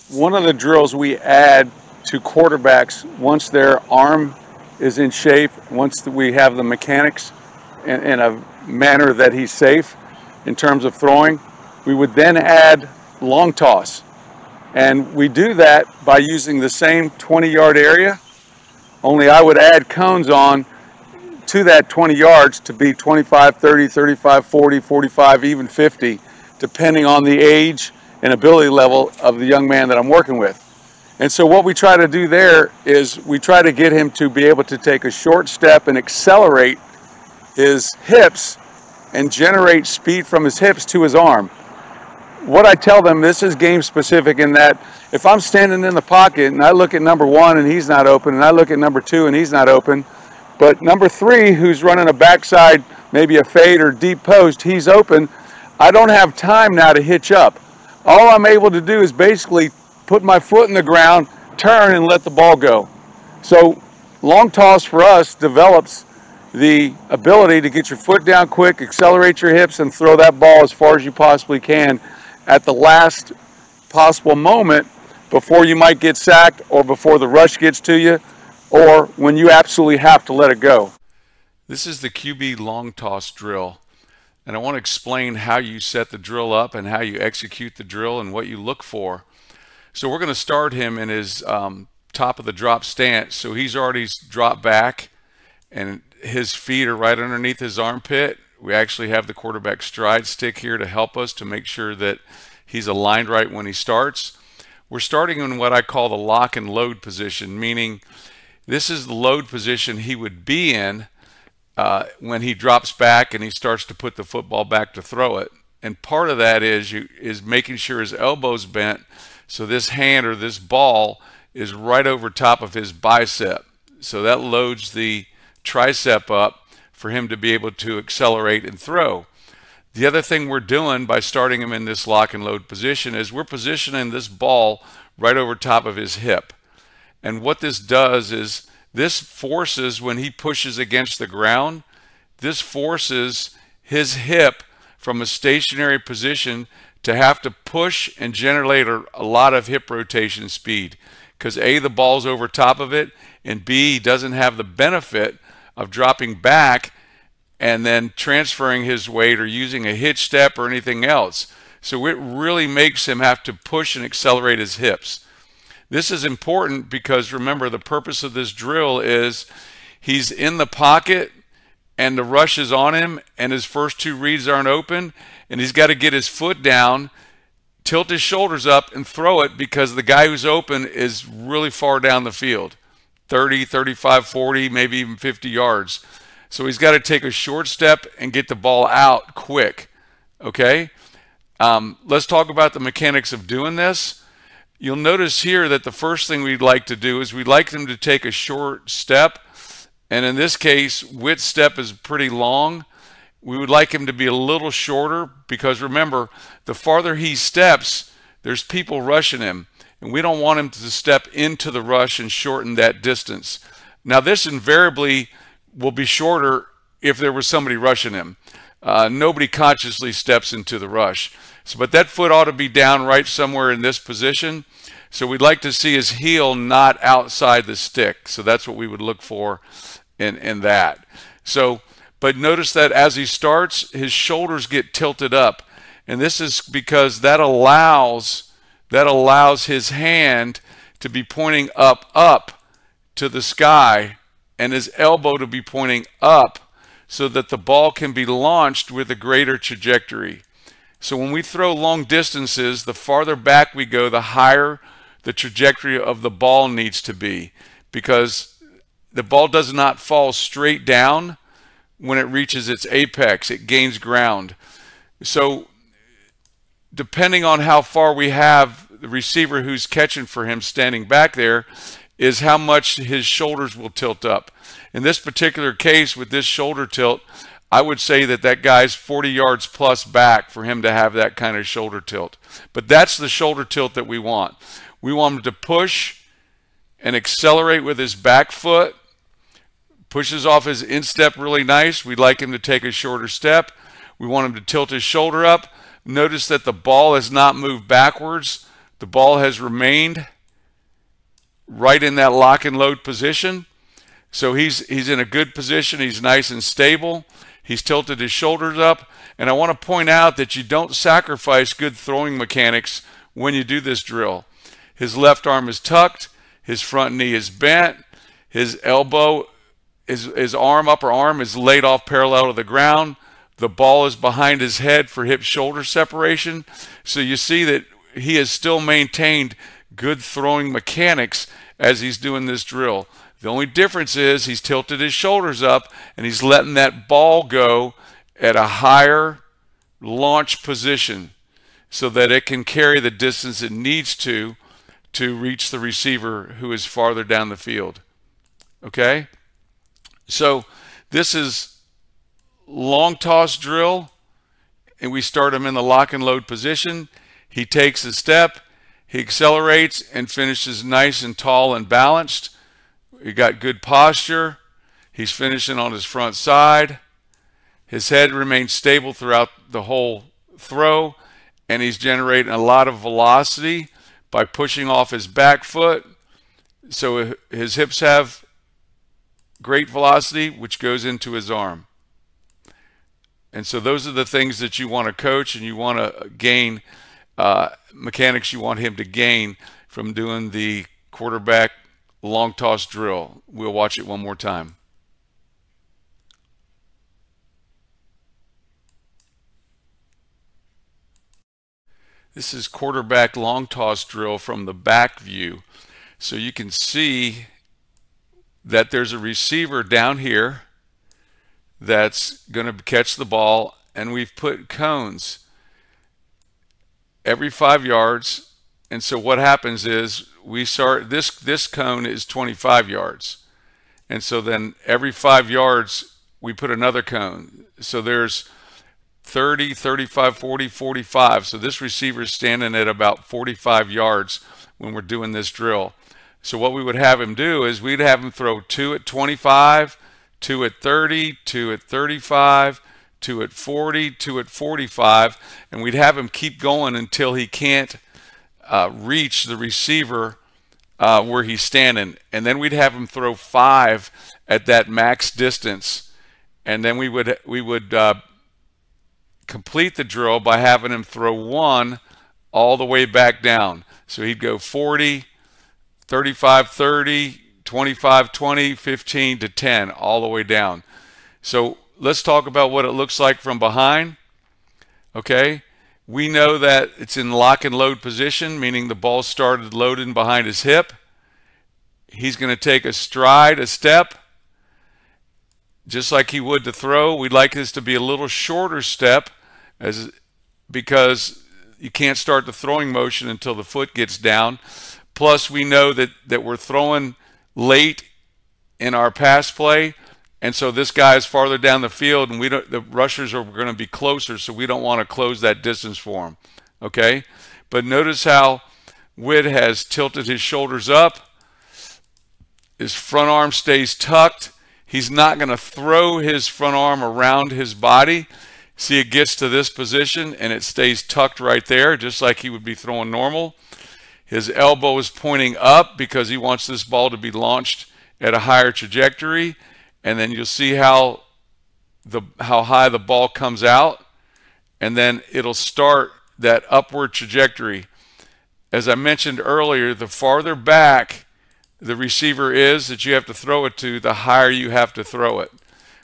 one of the drills we add to quarterbacks once their arm is in shape, once we have the mechanics in a manner that he's safe in terms of throwing, we would then add long toss. And we do that by using the same 20-yard area, only I would add cones on to that 20 yards to be 25, 30, 35, 40, 45, even 50, depending on the age and ability level of the young man that I'm working with. And so what we try to do there is we try to get him to be able to take a short step and accelerate his hips and generate speed from his hips to his arm. What I tell them, this is game specific in that if I'm standing in the pocket and I look at number 1 and he's not open, and I look at number 2 and he's not open, but number 3 who's running a backside, maybe a fade or deep post, he's open, I don't have time now to hitch up. All I'm able to do is basically put my foot in the ground, turn, and let the ball go. So long toss for us develops the ability to get your foot down quick, accelerate your hips, and throw that ball as far as you possibly can at the last possible moment before you might get sacked or before the rush gets to you or when you absolutely have to let it go. This is the QB long toss drill. And I want to explain how you set the drill up and how you execute the drill and what you look for. So we're going to start him in his top of the drop stance. So he's already dropped back and his feet are right underneath his armpit. We actually have the quarterback stride stick here to help us to make sure that he's aligned right when he starts. We're starting in what I call the lock and load position, meaning this is the load position he would be in when he drops back and he starts to put the football back to throw it. And part of that is making sure his elbow's bent so this hand or this ball is right over top of his bicep. So that loads the tricep up for him to be able to accelerate and throw. The other thing we're doing by starting him in this lock and load position is we're positioning this ball right over top of his hip. And what this does is this forces, when he pushes against the ground, this forces his hip from a stationary position to have to push and generate a lot of hip rotation speed. Because A, the ball's over top of it, and B, he doesn't have the benefit of dropping back and then transferring his weight or using a hitch step or anything else. So it really makes him have to push and accelerate his hips. This is important because remember, the purpose of this drill is he's in the pocket and the rush is on him and his first 2 reads aren't open and he's got to get his foot down, tilt his shoulders up and throw it because the guy who's open is really far down the field, 30, 35, 40, maybe even 50 yards. So he's got to take a short step and get the ball out quick, okay? Let's talk about the mechanics of doing this. You'll notice here that the first thing we'd like to do is we'd like them to take a short step. And in this case, width step is pretty long. We would like him to be a little shorter because remember, the farther he steps, there's people rushing him. And we don't want him to step into the rush and shorten that distance. Now this invariably will be shorter if there was somebody rushing him. Nobody consciously steps into the rush. So, but that foot ought to be down right somewhere in this position. So we'd like to see his heel not outside the stick. So that's what we would look for in that. So, but notice that as he starts, his shoulders get tilted up. And this is because that allows his hand to be pointing up to the sky and his elbow to be pointing up so that the ball can be launched with a greater trajectory. So when we throw long distances, the farther back we go, the higher the trajectory of the ball needs to be because the ball does not fall straight down when it reaches its apex. It gains ground. So depending on how far we have the receiver who's catching for him standing back there is how much his shoulders will tilt up. In this particular case with this shoulder tilt, I would say that that guy's 40 yards plus back for him to have that kind of shoulder tilt. But that's the shoulder tilt that we want. We want him to push and accelerate with his back foot, pushes off his instep really nice. We'd like him to take a shorter step. We want him to tilt his shoulder up. Notice that the ball has not moved backwards, The ball has remained right in that lock and load position. So he's in a good position. He's nice and stable. He's tilted his shoulders up. And I want to point out that you don't sacrifice good throwing mechanics when you do this drill. His left arm is tucked. His front knee is bent. His elbow, his arm, upper arm is laid off parallel to the ground. The ball is behind his head for hip-shoulder separation. So you see that he has still maintained good throwing mechanics as he's doing this drill. The only difference is he's tilted his shoulders up and he's letting that ball go at a higher launch position so that it can carry the distance it needs to reach the receiver who is farther down the field. Okay? So this is long toss drill, and we start him in the lock and load position. He takes a step, he accelerates and finishes nice and tall and balanced. He got good posture. He's finishing on his front side. His head remains stable throughout the whole throw, and he's generating a lot of velocity by pushing off his back foot. So his hips have great velocity, which goes into his arm. And so those are the things that you want to coach and you want to gain, mechanics you want him to gain from doing the quarterback long toss drill. We'll watch it one more time. This is quarterback long toss drill from the back view. So you can see that there's a receiver down here that's going to catch the ball, and we've put cones every 5 yards. And so what happens is we start, this cone is 25 yards. And so then every 5 yards we put another cone. So there's 30, 35, 40, 45. So this receiver is standing at about 45 yards when we're doing this drill. So what we would have him do is we'd have him throw 2 at 25, 2 at 30, 2 at 35, 2 at 40, 2 at 45, and we'd have him keep going until he can't reach the receiver where he's standing. And then we'd have him throw 5 at that max distance. And then we would complete the drill by having him throw 1 all the way back down. So he'd go 40, 35, 30, 25, 20, 15 to 10, all the way down. So let's talk about what it looks like from behind. Okay, we know that it's in lock and load position, meaning the ball started loading behind his hip. He's going to take a stride, a step, just like he would to throw. We'd like this to be a little shorter step because you can't start the throwing motion until the foot gets down. Plus, we know that we're throwing late in our pass play, and so this guy is farther down the field, and the rushers are going to be closer, so we don't want to close that distance for him. Okay? But notice how Witt has tilted his shoulders up. His front arm stays tucked. He's not going to throw his front arm around his body. See, it gets to this position, and it stays tucked right there, just like he would be throwing normal. His elbow is pointing up because he wants this ball to be launched at a higher trajectory. And then you'll see how high the ball comes out. And then it'll start that upward trajectory. As I mentioned earlier, the farther back the receiver is that you have to throw it to, the higher you have to throw it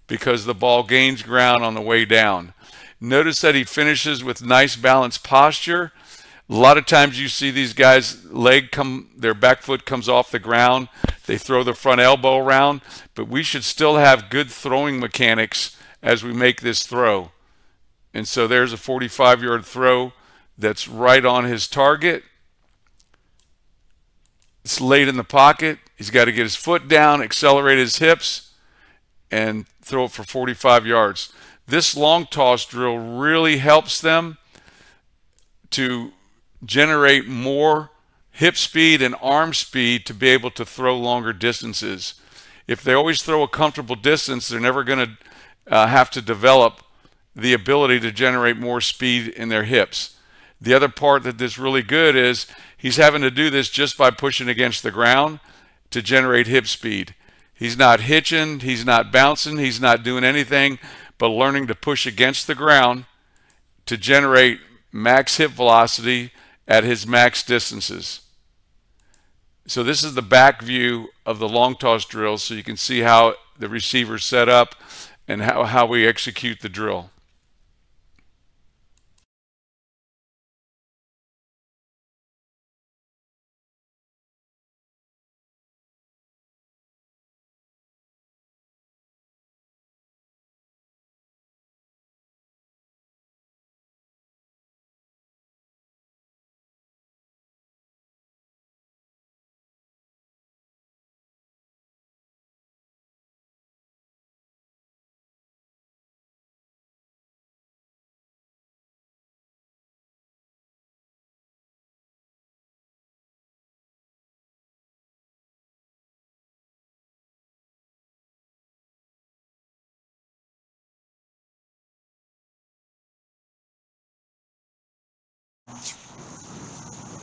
because the ball gains ground on the way down. Notice that he finishes with nice balanced posture. A lot of times you see these guys, their back foot comes off the ground. They throw the front elbow around, but we should still have good throwing mechanics as we make this throw. And so there's a 45-yard throw that's right on his target. It's late in the pocket. He's got to get his foot down, accelerate his hips, and throw it for 45 yards. This long toss drill really helps them to generate more hip speed and arm speed to be able to throw longer distances. If they always throw a comfortable distance, they're never going to have to develop the ability to generate more speed in their hips. The other part that is really good is he's having to do this just by pushing against the ground to generate hip speed. He's not hitching, he's not bouncing, he's not doing anything but learning to push against the ground to generate max hip velocity at his max distances. So this is the back view of the long toss drill, so you can see how the receiver's set up and how we execute the drill.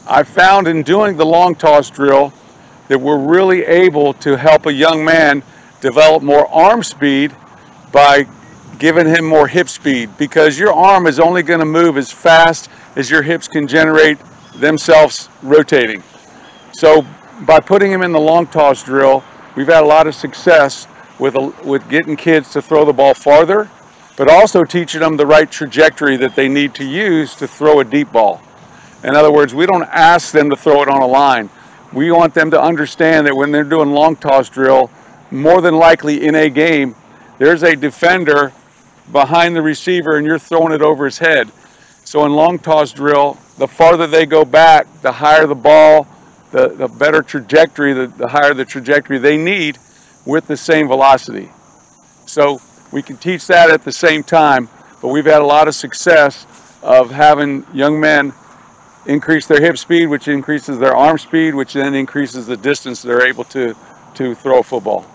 I found in doing the long toss drill that we're really able to help a young man develop more arm speed by giving him more hip speed, because your arm is only going to move as fast as your hips can generate themselves rotating. So by putting him in the long toss drill, we've had a lot of success with getting kids to throw the ball farther, but also teaching them the right trajectory that they need to use to throw a deep ball. In other words, we don't ask them to throw it on a line. We want them to understand that when they're doing long toss drill, more than likely in a game, there's a defender behind the receiver and you're throwing it over his head. So in long toss drill, the farther they go back, the higher the ball, the better trajectory, the higher the trajectory they need with the same velocity. So we can teach that at the same time, but we've had a lot of success of having young men increase their hip speed, which increases their arm speed, which then increases the distance they're able to throw a football.